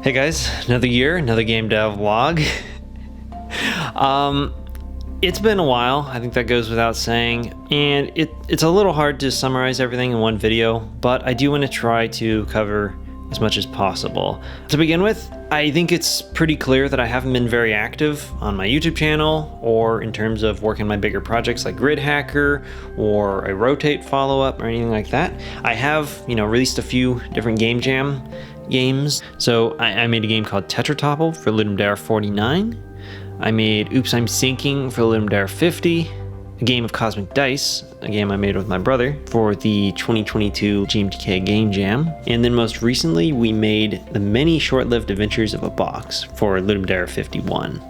Hey guys, another year, another game dev vlog. It's been a while, I think that goes without saying, and it's a little hard to summarize everything in one video, but I do want to try to cover as much as possible. To begin with, I think it's pretty clear that I haven't been very active on my YouTube channel or in terms of working on my bigger projects like Grid Hacker or a Rotate follow-up or anything like that. I have, released a few different Game Jam games. So I made a game called Tetra Topple for Ludum Dare 49. I made Oops, I'm Sinking for Ludum Dare 50. A game of Cosmic Dice, a game I made with my brother for the 2022 GMTK Game Jam. And then most recently, we made The Many Short-Lived Adventures of a Box for Ludum Dare 51.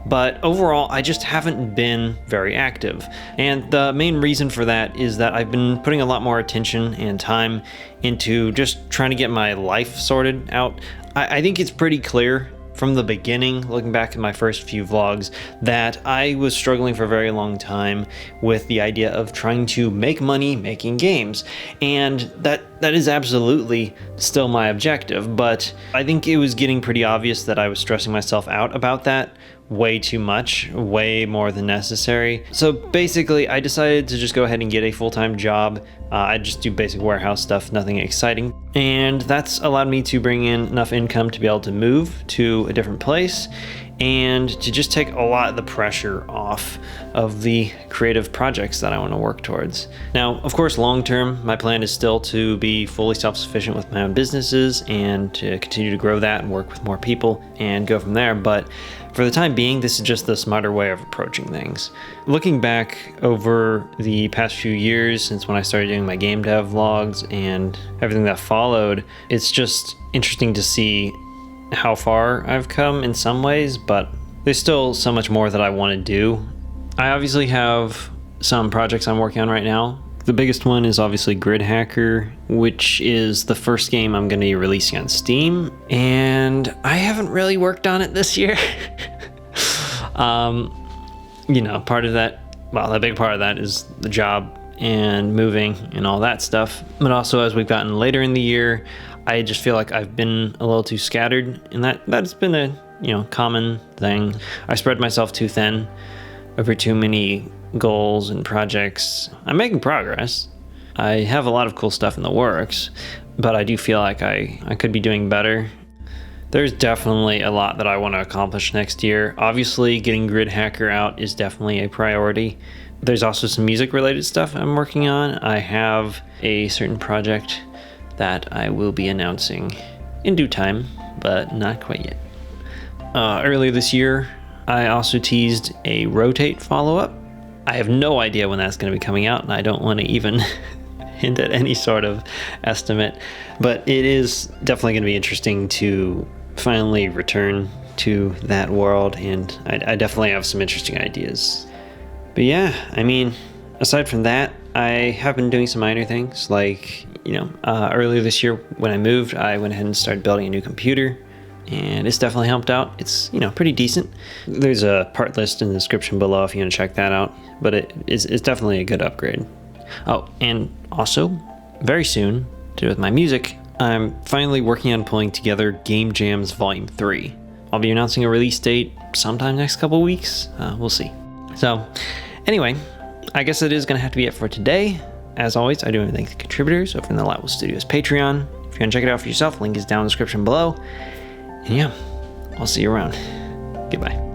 But overall, I just haven't been very active. And the main reason for that is that I've been putting a lot more attention and time into just trying to get my life sorted out. I think it's pretty clear from the beginning, looking back at my first few vlogs, that I was struggling for a very long time with the idea of trying to make money making games. And that is absolutely still my objective, but I think it was getting pretty obvious that I was stressing myself out about that way too much, way more than necessary. So basically, I decided to just go ahead and get a full-time job. I just do basic warehouse stuff, nothing exciting. And that's allowed me to bring in enough income to be able to move to a different place and to just take a lot of the pressure off of the creative projects that I want to work towards. Now, of course, long-term, my plan is still to be fully self-sufficient with my own businesses and to continue to grow that and work with more people and go from there. But for the time being, this is just the smarter way of approaching things. Looking back over the past few years since when I started doing my game dev vlogs and everything that followed, it's just interesting to see how far I've come in some ways, but there's still so much more that I want to do. I obviously have some projects I'm working on right now. The biggest one is obviously Grid Hacker, which is the first game I'm going to be releasing on Steam, and I haven't really worked on it this year. Part of that, well, a big part of that is the job and moving and all that stuff. But also, as we've gotten later in the year, I just feel like I've been a little too scattered, and that's been a common thing. I spread myself too thin over too many goals and projects. I'm making progress. I have a lot of cool stuff in the works, but I do feel like I could be doing better. There's definitely a lot that I want to accomplish next year. Obviously, getting Grid Hacker out is definitely a priority. There's also some music related stuff I'm working on. I have a certain project that I will be announcing in due time, but not quite yet. Earlier this year, I also teased a Rotate follow-up. I have no idea when that's going to be coming out, and I don't want to even hint at any sort of estimate, but it is definitely going to be interesting to finally return to that world, and I definitely have some interesting ideas. But yeah, aside from that, I have been doing some minor things, like, earlier this year when I moved, I went ahead and started building a new computer, and it's definitely helped out. It's, pretty decent. There's a part list in the description below if you want to check that out, but it's definitely a good upgrade. Oh, and also, very soon, to do with my music, I'm finally working on pulling together Game Jams Volume 3. I'll be announcing a release date sometime next couple weeks. We'll see. So, anyway, I guess that is going to have to be it for today. As always, I do want to thank the contributors over in the Lightwell Studios Patreon. If you want to check it out for yourself, link is down in the description below. And yeah, I'll see you around. Goodbye.